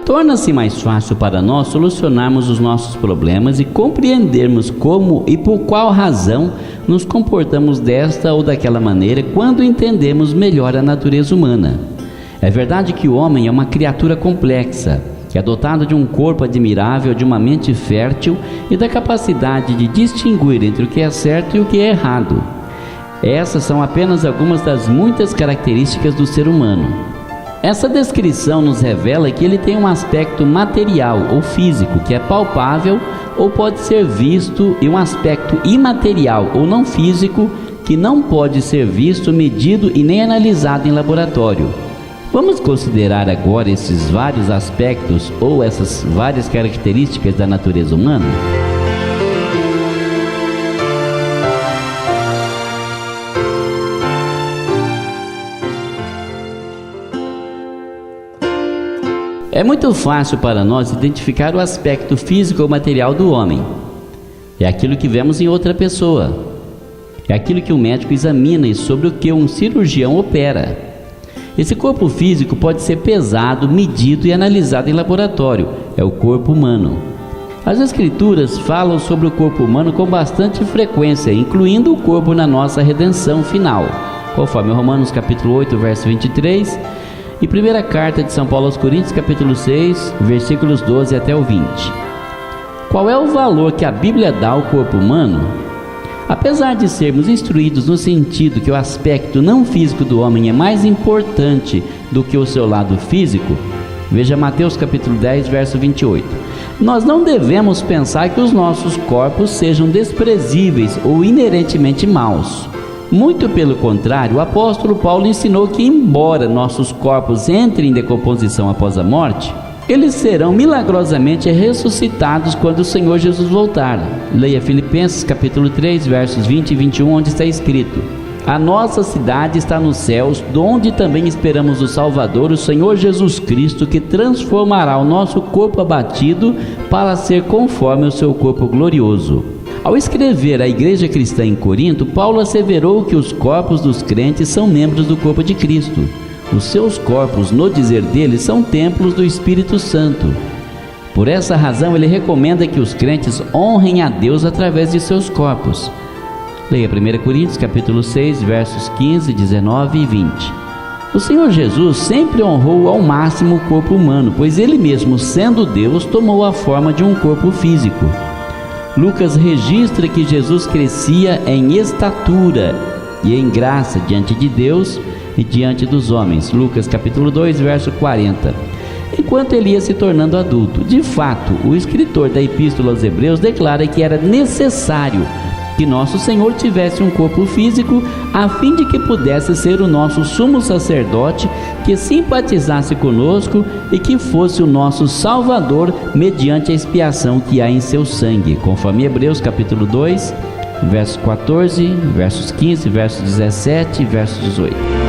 torna-se mais fácil para nós solucionarmos os nossos problemas e compreendermos como e por qual razão nos comportamos desta ou daquela maneira quando entendemos melhor a natureza humana. É verdade que o homem é uma criatura complexa, que é dotado de um corpo admirável, de uma mente fértil e da capacidade de distinguir entre o que é certo e o que é errado. Essas são apenas algumas das muitas características do ser humano. Essa descrição nos revela que ele tem um aspecto material ou físico, que é palpável ou pode ser visto, e um aspecto imaterial ou não físico, que não pode ser visto, medido e nem analisado em laboratório. Vamos considerar agora esses vários aspectos ou essas várias características da natureza humana? É muito fácil para nós identificar o aspecto físico ou material do homem. É aquilo que vemos em outra pessoa. É aquilo que um médico examina e sobre o que um cirurgião opera. Esse corpo físico pode ser pesado, medido e analisado em laboratório. É o corpo humano. As Escrituras falam sobre o corpo humano com bastante frequência, incluindo o corpo na nossa redenção final, conforme Romanos capítulo 8, verso 23, e primeira carta de São Paulo aos Coríntios, capítulo 6, versículos 12 até o 20. Qual é o valor que a Bíblia dá ao corpo humano? Apesar de sermos instruídos no sentido que o aspecto não físico do homem é mais importante do que o seu lado físico, veja Mateus capítulo 10, verso 28. Nós não devemos pensar que os nossos corpos sejam desprezíveis ou inerentemente maus. Muito pelo contrário, o apóstolo Paulo ensinou que, embora nossos corpos entrem em decomposição após a morte, eles serão milagrosamente ressuscitados quando o Senhor Jesus voltar. Leia Filipenses capítulo 3, versos 20 e 21, onde está escrito: a nossa cidade está nos céus, donde também esperamos o Salvador, o Senhor Jesus Cristo, que transformará o nosso corpo abatido para ser conforme o seu corpo glorioso. Ao escrever à igreja cristã em Corinto, Paulo asseverou que os corpos dos crentes são membros do corpo de Cristo. Os seus corpos, no dizer dele, são templos do Espírito Santo. Por essa razão, ele recomenda que os crentes honrem a Deus através de seus corpos. Leia 1 Coríntios capítulo 6, versos 15, 19 e 20. O Senhor Jesus sempre honrou ao máximo o corpo humano, pois ele mesmo, sendo Deus, tomou a forma de um corpo físico. Lucas registra que Jesus crescia em estatura e em graça diante de Deus e diante dos homens. Lucas capítulo 2, verso 40. Enquanto ele ia se tornando adulto. De fato, o escritor da Epístola aos Hebreus declara que era necessário que nosso Senhor tivesse um corpo físico, a fim de que pudesse ser o nosso sumo sacerdote, que simpatizasse conosco e que fosse o nosso Salvador mediante a expiação que há em seu sangue, conforme Hebreus capítulo 2, versos 14, versos 15, versos 17 e versos 18.